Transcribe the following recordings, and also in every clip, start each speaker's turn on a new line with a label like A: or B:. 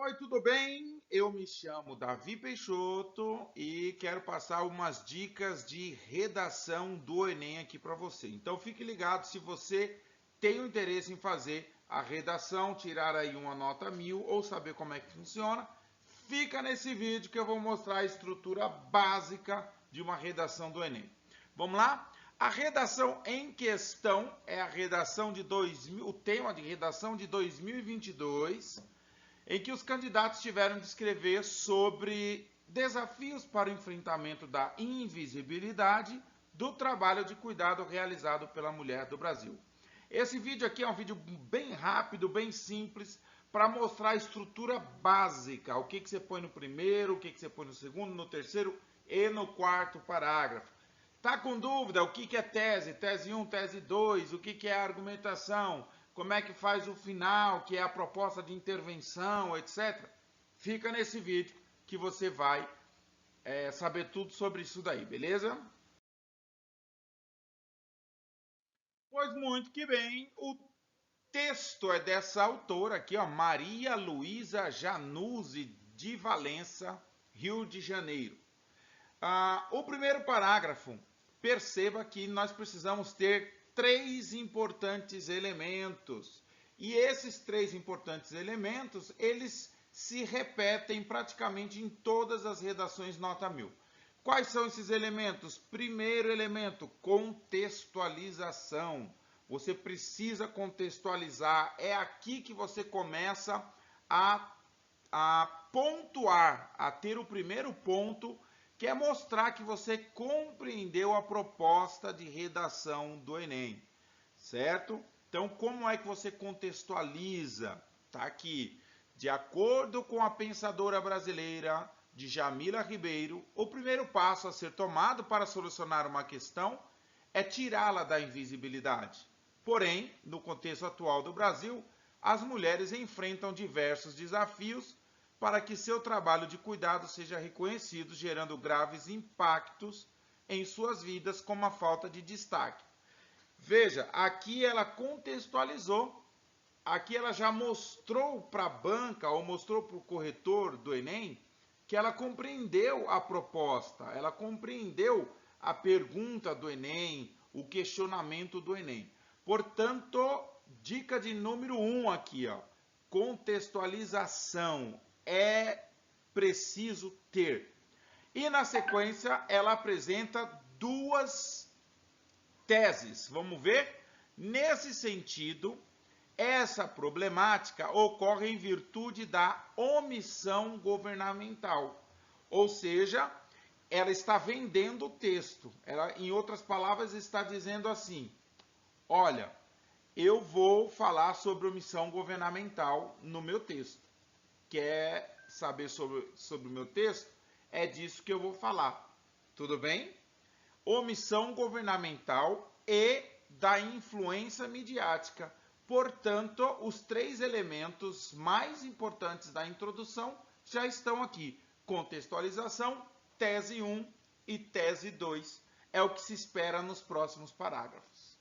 A: Oi, tudo bem? Eu me chamo Davi Peixoto e quero passar umas dicas de redação do Enem aqui para você. Então fique ligado se você tem o interesse em fazer a redação, tirar aí uma nota 1000 ou saber como é que funciona. Fica nesse vídeo que eu vou mostrar a estrutura básica de uma redação do Enem. Vamos lá? A redação em questão é a redação de 2000, o tema de redação de 2022, em que os candidatos tiveram de escrever sobre desafios para o enfrentamento da invisibilidade do trabalho de cuidado realizado pela mulher do Brasil. Esse vídeo aqui é um vídeo bem rápido, bem simples, para mostrar a estrutura básica, o que você põe no primeiro, o que você põe no segundo, no terceiro e no quarto parágrafo. Tá com dúvida o que é tese, tese 1, tese 2, o que é argumentação, como é que faz o final, que é a proposta de intervenção, etc. Fica nesse vídeo que você vai saber tudo sobre isso daí, beleza? Pois muito que bem, o texto é dessa autora aqui, ó, Maria Luísa Januzzi de Valença, Rio de Janeiro. O primeiro parágrafo, perceba que nós precisamos ter três importantes elementos. E esses três importantes elementos, eles se repetem praticamente em todas as redações nota 1000. Quais são esses elementos? Primeiro elemento, contextualização. Você precisa contextualizar. É aqui que você começa a pontuar, a ter o primeiro ponto, que é mostrar que você compreendeu a proposta de redação do Enem, certo? Então, como é que você contextualiza? Tá aqui. De acordo com a pensadora brasileira Djamila Ribeiro, o primeiro passo a ser tomado para solucionar uma questão é tirá-la da invisibilidade. Porém, no contexto atual do Brasil, as mulheres enfrentam diversos desafios para que seu trabalho de cuidado seja reconhecido, gerando graves impactos em suas vidas, como a falta de destaque. Veja, aqui ela contextualizou, aqui ela já mostrou para a banca ou mostrou para o corretor do Enem que ela compreendeu a proposta, ela compreendeu a pergunta do Enem, o questionamento do Enem. Portanto, dica de número 1 aqui, ó, contextualização é preciso ter. E na sequência ela apresenta duas teses. Vamos ver? Nesse sentido, essa problemática ocorre em virtude da omissão governamental. Ou seja, ela está vendendo o texto. Ela, em outras palavras, está dizendo assim: olha, eu vou falar sobre omissão governamental no meu texto. Quer saber sobre o meu texto? É disso que eu vou falar. Tudo bem? Omissão governamental e da influência midiática. Portanto, os três elementos mais importantes da introdução já estão aqui: contextualização, tese 1 e tese 2. É o que se espera nos próximos parágrafos.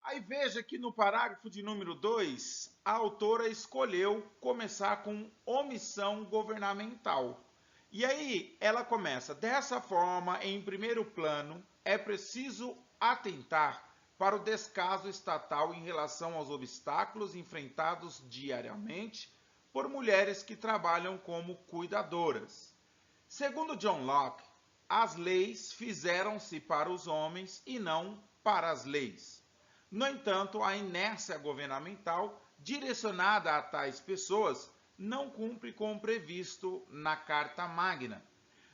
A: Aí veja que no parágrafo de número 2, a autora escolheu começar com omissão governamental. E aí ela começa: dessa forma, em primeiro plano, é preciso atentar para o descaso estatal em relação aos obstáculos enfrentados diariamente por mulheres que trabalham como cuidadoras. Segundo John Locke, as leis fizeram-se para os homens e não para as leis. No entanto, a inércia governamental direcionada a tais pessoas não cumpre com o previsto na Carta Magna,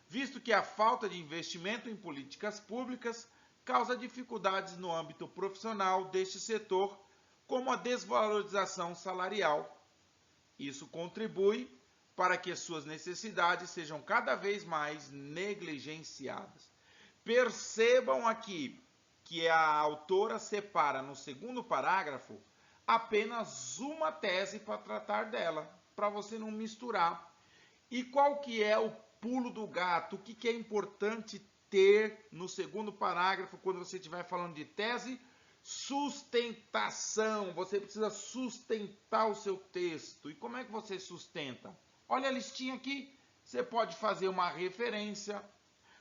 A: visto que a falta de investimento em políticas públicas causa dificuldades no âmbito profissional deste setor, como a desvalorização salarial. Isso contribui para que suas necessidades sejam cada vez mais negligenciadas. Percebam aqui que a autora separa no segundo parágrafo apenas uma tese para tratar dela, para você não misturar. E qual que é o pulo do gato? O que, que é importante ter no segundo parágrafo quando você estiver falando de tese? Sustentação, você precisa sustentar o seu texto. E como é que você sustenta? Olha a listinha aqui, você pode fazer uma referência,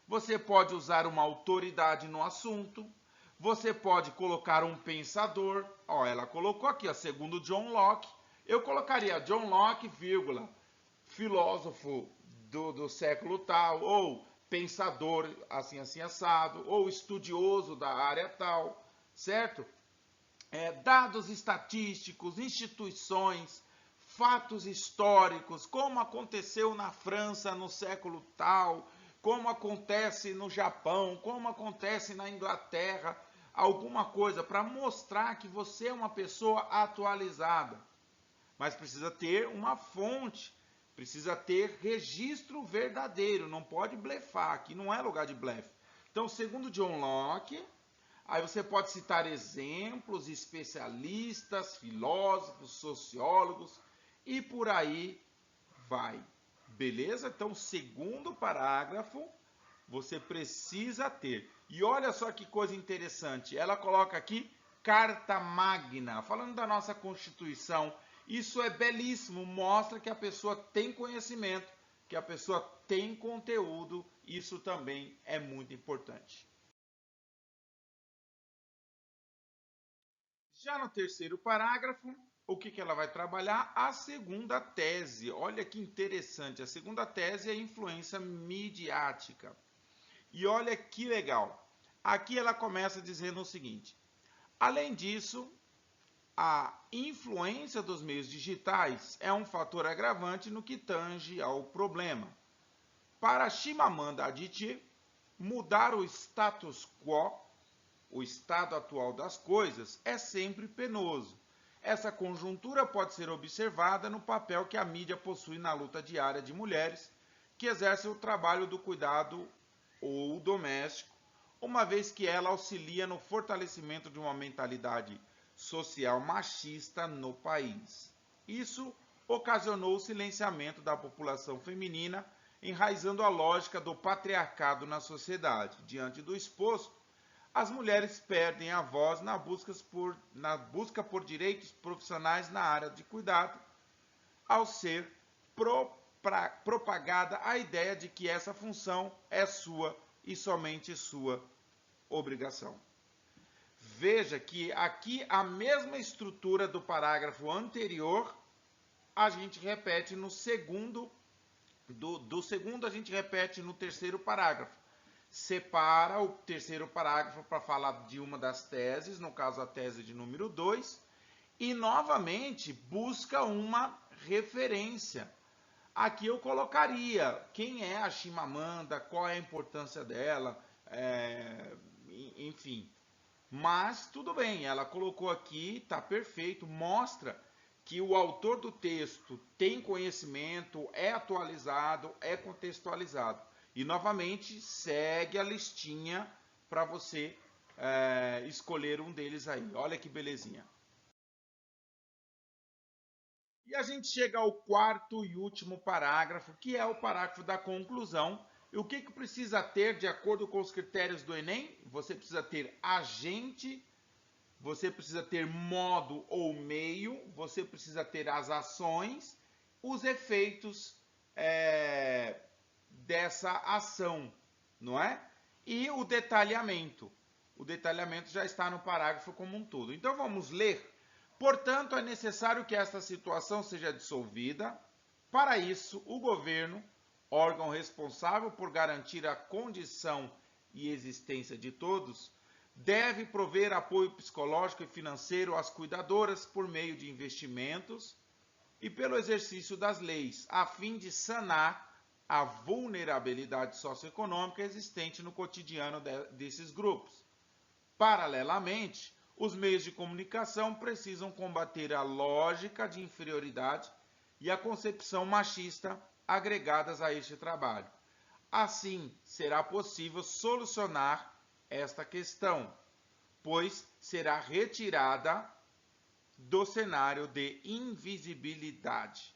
A: você pode usar uma autoridade no assunto, você pode colocar um pensador. Ó, ela colocou aqui, ó, segundo John Locke. Eu colocaria John Locke, vírgula, filósofo do século tal, ou pensador assim assim assado, ou estudioso da área tal, certo? Dados estatísticos, instituições, fatos históricos, como aconteceu na França no século tal, como acontece no Japão, como acontece na Inglaterra, alguma coisa para mostrar que você é uma pessoa atualizada. Mas precisa ter uma fonte, precisa ter registro verdadeiro, não pode blefar, aqui não é lugar de blefe. Então, segundo John Locke, aí você pode citar exemplos, especialistas, filósofos, sociólogos e por aí vai. Beleza? Então, segundo parágrafo, você precisa ter. E olha só que coisa interessante, ela coloca aqui Carta Magna, falando da nossa Constituição. Isso é belíssimo, mostra que a pessoa tem conhecimento, que a pessoa tem conteúdo, isso também é muito importante. Já no terceiro parágrafo, o que ela vai trabalhar? A segunda tese. Olha que interessante, a segunda tese é a influência midiática. E olha que legal, aqui ela começa dizendo o seguinte: além disso, a influência dos meios digitais é um fator agravante no que tange ao problema. Para Chimamanda Adichie, mudar o status quo, o estado atual das coisas, é sempre penoso. Essa conjuntura pode ser observada no papel que a mídia possui na luta diária de mulheres que exercem o trabalho do cuidado ou doméstico, uma vez que ela auxilia no fortalecimento de uma mentalidade social machista no país. Isso ocasionou o silenciamento da população feminina, enraizando a lógica do patriarcado na sociedade. Diante do exposto, as mulheres perdem a voz na busca por direitos profissionais na área de cuidado, ao ser propagada a ideia de que essa função é sua e somente sua obrigação. Veja que aqui a mesma estrutura do parágrafo anterior a gente repete no segundo, do segundo a gente repete no terceiro parágrafo. Separa o terceiro parágrafo para falar de uma das teses, no caso a tese de número 2, e novamente busca uma referência. Aqui eu colocaria quem é a Chimamanda, qual é a importância dela, enfim. Mas tudo bem, ela colocou aqui, está perfeito, mostra que o autor do texto tem conhecimento, é atualizado, é contextualizado. E novamente segue a listinha para você escolher um deles aí. Olha que belezinha. E a gente chega ao quarto e último parágrafo, que é o parágrafo da conclusão. E o que precisa ter de acordo com os critérios do Enem? Você precisa ter agente, você precisa ter modo ou meio, você precisa ter as ações, os efeitos dessa ação, não é? E o detalhamento. O detalhamento já está no parágrafo como um todo. Então vamos ler. Portanto, é necessário que esta situação seja dissolvida. Para isso, o governo, órgão responsável por garantir a condição e existência de todos, deve prover apoio psicológico e financeiro às cuidadoras por meio de investimentos e pelo exercício das leis, a fim de sanar a vulnerabilidade socioeconômica existente no cotidiano desses grupos. Paralelamente, os meios de comunicação precisam combater a lógica de inferioridade e a concepção machista agregadas a este trabalho. Assim, será possível solucionar esta questão, pois será retirada do cenário de invisibilidade.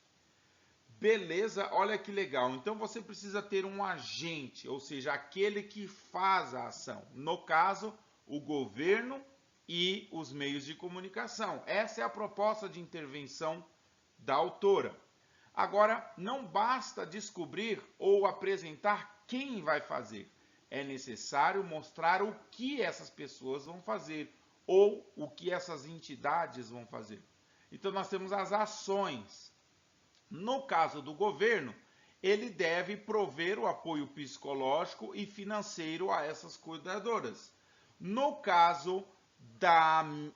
A: Beleza? Olha que legal. Então você precisa ter um agente, ou seja, aquele que faz a ação. No caso, o governo e os meios de comunicação. Essa é a proposta de intervenção da autora. Agora, não basta descobrir ou apresentar quem vai fazer. É necessário mostrar o que essas pessoas vão fazer ou o que essas entidades vão fazer. Então, nós temos as ações. No caso do governo, ele deve prover o apoio psicológico e financeiro a essas cuidadoras. No caso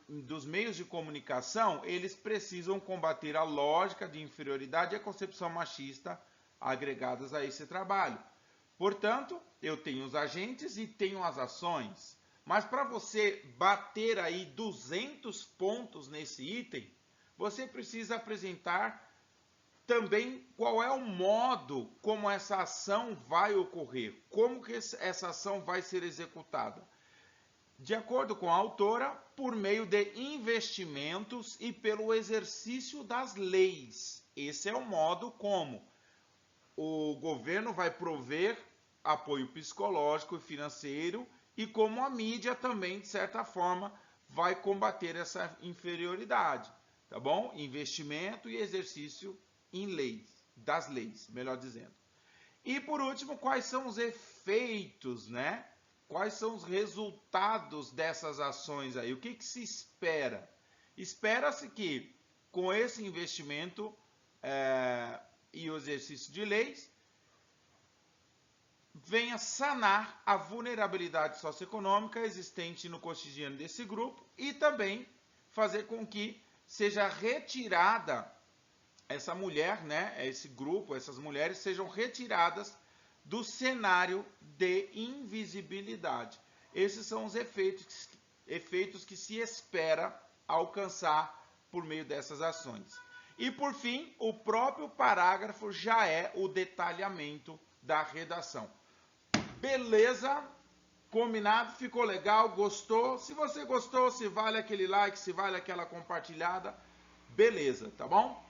A: dos meios de comunicação, eles precisam combater a lógica de inferioridade e a concepção machista agregadas a esse trabalho. Portanto, eu tenho os agentes e tenho as ações. Mas para você bater aí 200 pontos nesse item, você precisa apresentar também qual é o modo como essa ação vai ocorrer, como que essa ação vai ser executada. De acordo com a autora, por meio de investimentos e pelo exercício das leis. Esse é o modo como o governo vai prover apoio psicológico e financeiro e como a mídia também, de certa forma, vai combater essa inferioridade, tá bom? Investimento e exercício em leis, das leis, melhor dizendo. E por último, quais são os efeitos, né? Quais são os resultados dessas ações aí? O que se espera? Espera-se que com esse investimento e o exercício de leis, venha sanar a vulnerabilidade socioeconômica existente no cotidiano desse grupo e também fazer com que seja retirada essa mulher, né, esse grupo, essas mulheres sejam retiradas do cenário de invisibilidade. Esses são os efeitos que se espera alcançar por meio dessas ações. E por fim, o próprio parágrafo já é o detalhamento da redação. Beleza? Combinado? Ficou legal? Gostou? Se você gostou, se vale aquele like, se vale aquela compartilhada, beleza, tá bom?